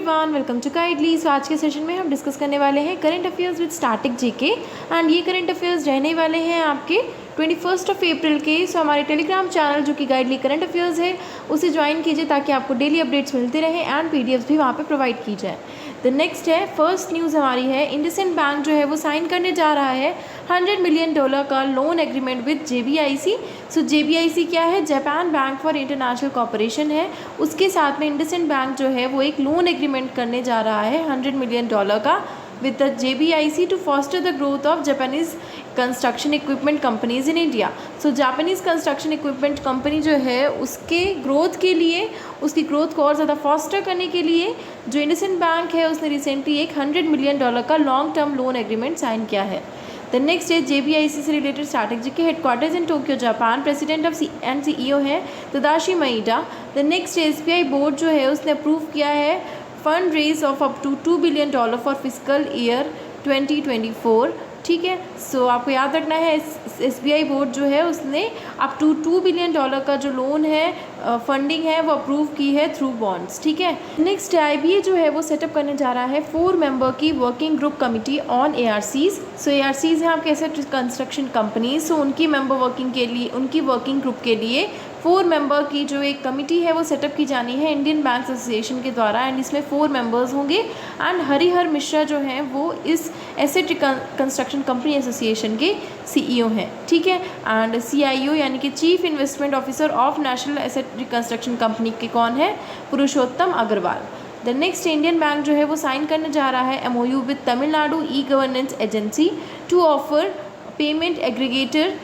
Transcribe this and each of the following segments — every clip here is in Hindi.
Everyone, welcome to kindly. So आज के सेशन में हम डिस्कस करने वाले हैं current affairs with static GK and ये करंट अफेयर्स रहने वाले हैं आपके 21 अप्रैल के। सो हमारे टेलीग्राम चैनल जो कि गाइडली करंट अफेयर्स है उसे ज्वाइन कीजिए ताकि आपको डेली अपडेट्स मिलते रहे एंड पीडीएफ्स भी वहाँ पे प्रोवाइड की जाए। द नेक्स्ट है फर्स्ट न्यूज़ हमारी है, इंडसइंड बैंक जो है वो साइन करने जा रहा है $100 मिलियन का loan agreement with JBIC। So JBIC क्या है? Japan bank for international cooperation है। उसके साथ में इंडसइंड बैंक जो है वो एक लोन एग्रीमेंट करने जा रहा है $100 मिलियन का with the JBIC to foster the growth of Japanese construction equipment companies in India। So Japanese construction equipment company जो है उसके ग्रोथ के लिए, उसकी ग्रोथ को और ज़्यादा फॉस्टर करने के लिए जो इंडसइंड बैंक है उसने रिसेंटली एक $100 मिलियन का long term loan agreement sign किया है। द नेक्स्ट है JBIC से रिलेटेड स्ट्रैटेजी के headquarters in Tokyo Japan, president of and CEO है Tadashi Maeda. The next SBI board जो है उसने अप्रूव किया है fund raise of up to $2 billion for physical year 2024। ठीक है, सो आपको याद रखना है SBI बोर्ड जो है उसने अप टू $2 बिलियन का जो लोन है फंडिंग है वो अप्रूव की है थ्रू बॉन्ड्स। ठीक है, नेक्स्ट IBA जो है वो सेटअप करने जा रहा है 4 मेंबर की working group committee on ARCs। So ARCs हैं आपके एसेट कंस्ट्रक्शन कंपनी। सो उनकी मेंबर वर्किंग के लिए, उनकी वर्किंग ग्रुप के लिए 4 मेंबर की जो एक कमिटी है वो सेटअप की जानी है इंडियन बैंक एसोसिएशन के द्वारा एंड इसमें 4 मेंबर्स होंगे एंड हरिहर मिश्रा जो हैं वो इस एसेट कंस्ट्रक्शन कंपनी एसोसिएशन के CEO हैं। ठीक है, एंड CIO यानी कि chief investment officer of national asset reconstruction company के कौन है? Purushottam Agarwal. The next Indian bank जो है वो साइन करने जा रहा है MOU with Tamil Nadu e-governance agency to offer payment aggregator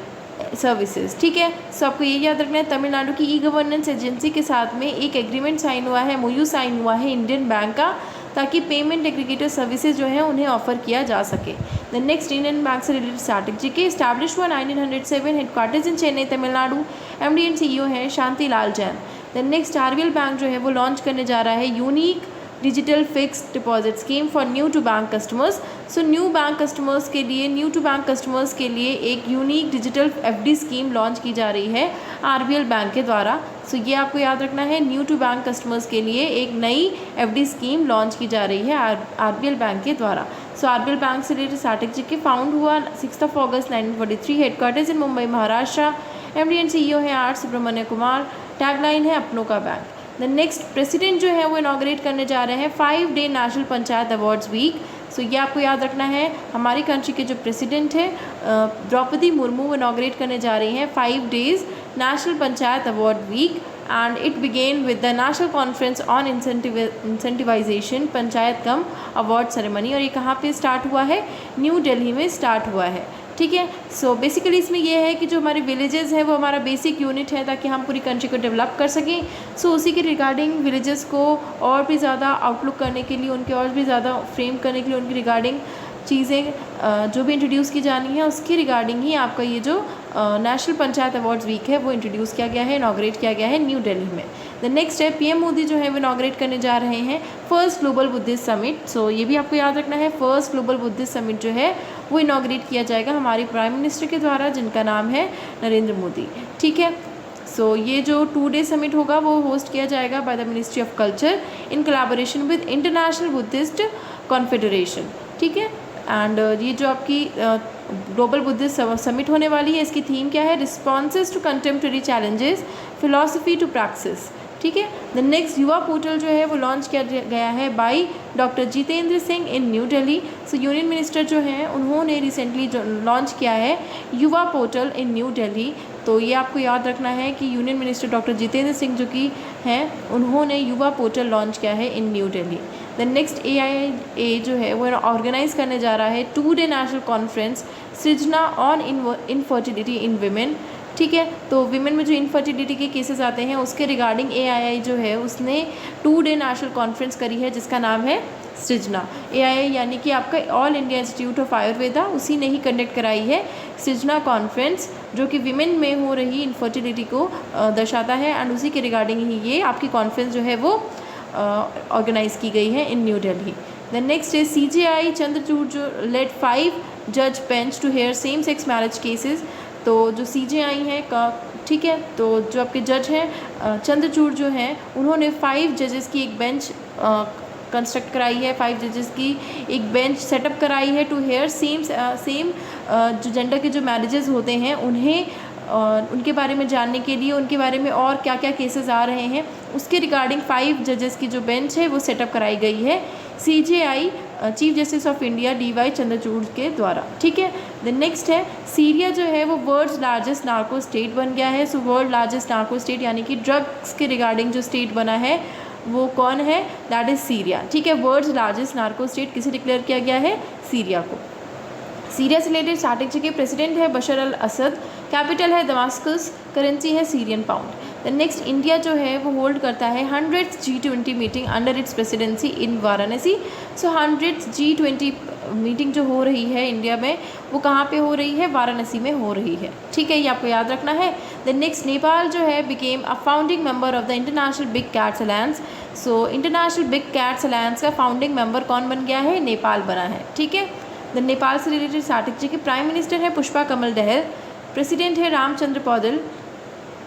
services. ठीक है, सो आपको ये याद रखना है तमिलनाडु की ई-गवर्नेंस एजेंसी के साथ में एक एग्रीमेंट साइन हुआ है, MOU साइन हुआ है इंडियन बैंक का, ताकि पेमेंट एग्रीगेटर सर्विसेज जो हैं उन्हें ऑफर किया जा सके। द नेक्स्ट इंडियन बैंक से रिलेटेड स्ट्रैटेजी के एस्टैब्लिश हुआ 1907, headquarters in Chennai Tamil Nadu, MD and CEO हैं Shanti Lal Jain. The next RBL bank जो है वो लॉन्च करने जा रहा है unique digital fixed deposit scheme for new to bank customers. So new bank customers के लिए, न्यू टू बैंक कस्टमर्स के लिए एक unique digital FD scheme launch की जा रही है RBL बैंक के द्वारा। सो ये आपको याद रखना है, न्यू टू बैंक कस्टमर्स के लिए एक नई FD स्कीम लॉन्च की जा रही है RBL बैंक के द्वारा। सो RBL बैंक से रिलेटेड स्ट्रैटेजी के फाउंड हुआ 6 अगस्त 1943, headquarters in Mumbai Maharashtra, MD and CEO हैं R सुब्रमण्य कुमार, टैगलाइन है अपनों का बैंक। द नेक्स्ट प्रेसिडेंट जो है वो इनॉग्रेट करने जा रहे हैं 5-day national panchayat awards week. So ये आपको याद रखना है, हमारी कंट्री के जो प्रेसिडेंट है द्रौपदी मुर्मू इनॉग्रेट करने जा रही हैं 5 days national panchayat award week and it began with the national conference on incentivization panchayat cum award ceremony. और ये कहाँ पे स्टार्ट हुआ है? न्यू दिल्ली में स्टार्ट हुआ है। ठीक है, सो बेसिकली इसमें यह है कि जो हमारे विलेजेस हैं वो हमारा बेसिक यूनिट है ताकि हम पूरी कंट्री को डेवलप कर सकें। सो उसी के रिगार्डिंग विलेजेस को और भी ज़्यादा आउटलुक करने के लिए, उनके और भी ज़्यादा फ्रेम करने के लिए उनकी रिगार्डिंग चीज़ें जो भी इंट्रोड्यूस की जानी है उसकी रिगार्डिंग ही आपका ये जो नेशनल पंचायत अवार्ड्स वीक है वो इंट्रोड्यूस किया गया है, इनॉग्रेट किया गया है न्यू दिल्ली में। द नेक्स्ट है PM मोदी जो है वो इनॉग्रेट करने जा रहे हैं फर्स्ट ग्लोबल बुद्धिस्ट समिट। सो ये भी आपको याद रखना है, फर्स्ट ग्लोबल बुद्धिस्ट समिट जो है वो इनॉग्रेट किया जाएगा हमारे प्राइम मिनिस्टर के द्वारा जिनका नाम है नरेंद्र मोदी। ठीक है, सो ये जो 2-day समिट होगा वो होस्ट किया जाएगा by the ministry of culture in collaboration with international Buddhist confederation. ठीक है, एंड ये जो आपकी ग्लोबल बुद्धिस्ट समिट होने वाली है इसकी थीम क्या है? Responses to contemporary challenges, philosophy to practice. ठीक है, द नेक्स्ट युवा पोर्टल जो है वो लॉन्च किया गया है by doctor Jitendra Singh in New Delhi. So union minister जो हैं उन्होंने रिसेंटली जो लॉन्च किया है युवा पोर्टल इन न्यू दिल्ली। तो ये आपको याद रखना है कि union minister doctor Jitendra Singh जो कि हैं उन्होंने युवा पोर्टल लॉन्च किया है in New Delhi. The next AIA जो है वो ऑर्गेनाइज करने जा रहा है 2-day national conference Srijana on infertility in women. ठीक है, तो विमेन में जो इनफर्टिलिटी के केसेस आते हैं उसके रिगार्डिंग AII जो है उसने 2-day नेशनल कॉन्फ्रेंस करी है जिसका नाम है सृजना। AII यानी कि आपका all India institute of Ayurveda, उसी ने ही कंडक्ट कराई है सृजना कॉन्फ्रेंस जो कि विमेन में हो रही इनफर्टिलिटी को दर्शाता है एंड उसी के रिगार्डिंग ही ये आपकी कॉन्फ्रेंस जो है वो ऑर्गेनाइज़ की गई है in New Delhi. The next is CJI Chandrachud जो लेड 5 जज bench to hear same sex marriage cases. तो जो CJI है का, ठीक है, तो जो आपके जज हैं चंद्रचूड़ जो हैं उन्होंने 5 जजेस की एक बेंच कंस्ट्रक्ट कराई है, 5 जजेस की एक बेंच सेटअप कराई है टू हेयर सेम जो जेंडर के जो मैरिजेस होते हैं उन्हें उनके बारे में जानने के लिए, उनके बारे में और क्या क्या केसेस आ रहे हैं उसके रिगार्डिंग 5 जजेस की जो बेंच है वो सेटअप कराई गई है CJI chief justice of India DY Chandrachud के द्वारा। ठीक है, द नेक्स्ट है सीरिया जो है वो वर्ल्ड्स लार्जेस्ट नार्को स्टेट बन गया है। So world largest narco state यानी कि ड्रग्स के रिगार्डिंग जो स्टेट बना है वो कौन है, दैट इज़ सीरिया। ठीक है, वर्ल्ड्स लार्जेस्ट नार्को स्टेट किसे डिक्लेयर किया गया है, सीरिया को। सीरिया से रिलेटेड स्टार्टिंग के प्रेसिडेंट है बशर अल असद, कैपिटल है दमास्कस, करेंसी है Syrian pound. The next India जो है वो होल्ड करता है 100th G20 meeting under its presidency in Varanasi. So 100th G20 meeting जो हो रही है इंडिया में वो कहाँ पे हो रही है, वाराणसी में हो रही है। ठीक है, ये आपको याद रखना है। द नेक्स्ट नेपाल जो है became a founding member of the international big cats alliance. So international big cats alliance का फाउंडिंग मेंबर कौन बन गया है, नेपाल बना है। ठीक है, द नेपाल से रिलेटेड स्टार्टिंग के प्राइम मिनिस्टर है पुष्पा कमल दहल, प्रेसिडेंट है रामचंद्र पौडल,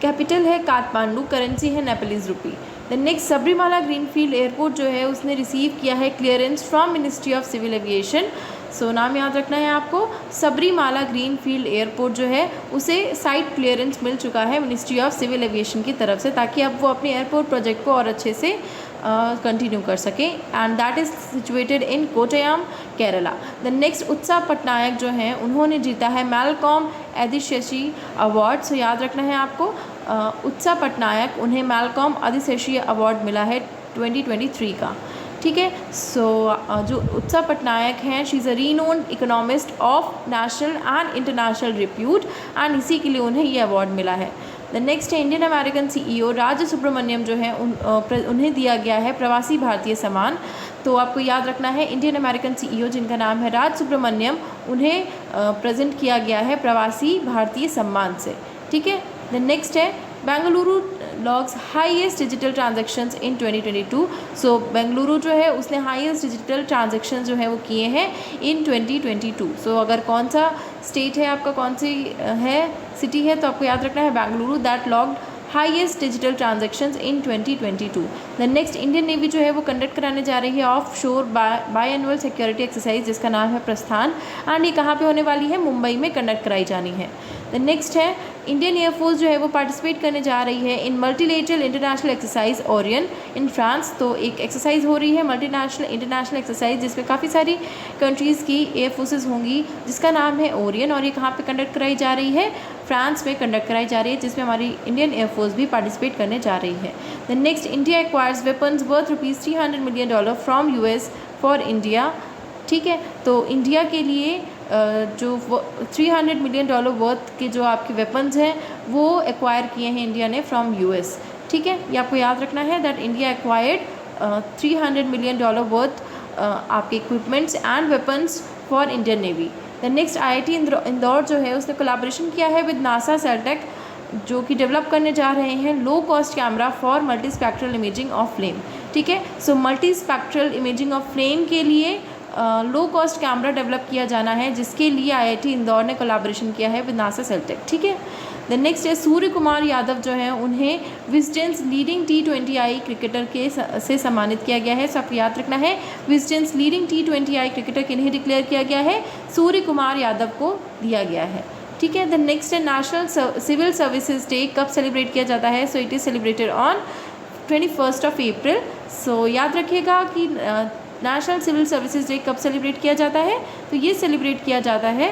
कैपिटल है काठमांडू, करेंसी है Nepalese rupee. The next Sabarimala greenfield airport जो है उसने रिसीव किया है clearance from ministry of civil aviation. So नाम याद रखना है आपको, सबरीमाला ग्रीनफील्ड एयरपोर्ट जो है उसे साइट क्लियरेंस मिल चुका है मिनिस्ट्री ऑफ सिविल एविएशन की तरफ से, ताकि अब वो अपने एयरपोर्ट प्रोजेक्ट को और अच्छे से कंटिन्यू कर सकें, and that is situated in Kottayam Kerala. The next उत्सव पटनायक जो हैं उन्होंने जीता है मैलकॉम आदिशेषी अवार्ड। सो याद रखना है आपको, उत्सव पटनायक उन्हें मैलकॉम आदिशेषी अवार्ड मिला है 2023 का। ठीक है, सो जो उत्सव पटनायक हैं she is a renowned economist of national and international repute, and इसी के लिए उन्हें ये अवार्ड मिला है। द नेक्स्ट है इंडियन अमेरिकन CEO राज सुब्रमण्यम जो है उन्हें दिया गया है प्रवासी भारतीय सम्मान। तो आपको याद रखना है इंडियन अमेरिकन CEO जिनका नाम है राज सुब्रमण्यम, उन्हें प्रेजेंट किया गया है प्रवासी भारतीय सम्मान से। ठीक है, द नेक्स्ट है Bengaluru logs highest digital transactions in 2022। So Bengaluru जो है उसने हाईएस्ट डिजिटल ट्रांजैक्शन जो है वो किए हैं इन 2022। सो अगर कौन सा स्टेट है आपका, कौन सी है सिटी है, तो आपको याद रखना है Bengaluru that logged highest digital transactions in 2022। The next Indian navy जो है वो कंडक्ट कराने जा रही है ऑफ शोर बाई एनुअल सिक्योरिटी एक्सरसाइज जिसका नाम है प्रस्थान, एंड ये कहाँ पे होने वाली है, मुंबई में कंडक्ट कराई जानी है। द नेक्स्ट है इंडियन एयरफोर्स जो है वो पार्टिसिपेट करने जा रही है in multilateral international exercise Orion in France. तो एक एक्सरसाइज हो रही है मल्टीनेशनल इंटरनेशनल एक्सरसाइज जिसमें काफ़ी सारी कंट्रीज़ की एयर फोर्सेज होंगी जिसका नाम है ओरियन, और ये कहाँ पे कंडक्ट कराई जा रही है, फ्रांस में कंडक्ट कराई जा रही है, जिसमें हमारी इंडियन एयरफोर्स भी पार्टिसिपेट करने जा रही है। The next India acquires weapons worth ₹300 million from US for India. ठीक है, तो इंडिया के लिए जो $300 मिलियन वर्थ के जो आपके वेपन्स हैं वो एक्वायर किए हैं इंडिया ने फ्रॉम US। ठीक है, ये आपको याद रखना है that India acquired $300 million worth आपके equipments and weapons for Indian navy. The next IIT Indore जो है उसने कोलैबोरेशन किया है विद नासा सेलटेक जो कि डेवलप करने जा रहे हैं low cost camera for multi spectral imaging of flame. ठीक है, so multi spectral imaging of flame के लिए लो कॉस्ट कैमरा डेवलप किया जाना है, जिसके लिए IIT इंदौर ने कोलैबोरेशन किया है विद नासा सेलटेक। ठीक है, द नेक्स्ट है सूर्य कुमार यादव जो हैं उन्हें विजडेंस लीडिंग T20I क्रिकेटर के से सम्मानित किया गया है। सो आपको याद रखना है विजडेंस लीडिंग T20I क्रिकेटर किन्हें डिक्लेयर किया गया है, सूर्य कुमार यादव को दिया गया है। ठीक है, द नेक्स्ट है नेशनल सिविल सर्विसेज डे कब सेलिब्रेट किया जाता है, so it is celebrated on 21st of April। सो याद रखिएगा कि नेशनल सिविल सर्विसेज डे कब सेलिब्रेट किया जाता है, तो ये सेलिब्रेट किया जाता है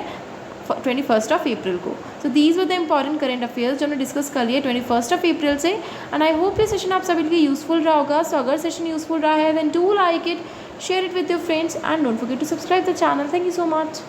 21st of April को। So these were the important current affairs जो हमने डिस्कस कर लिए 21st of April से, एंड आई होप ये सेशन आप सभी के लिए यूजफुल रहा होगा। सो अगर सेशन यूजफुल रहा है then do like it, share it with your friends and don't forget to subscribe the channel. Thank you so much.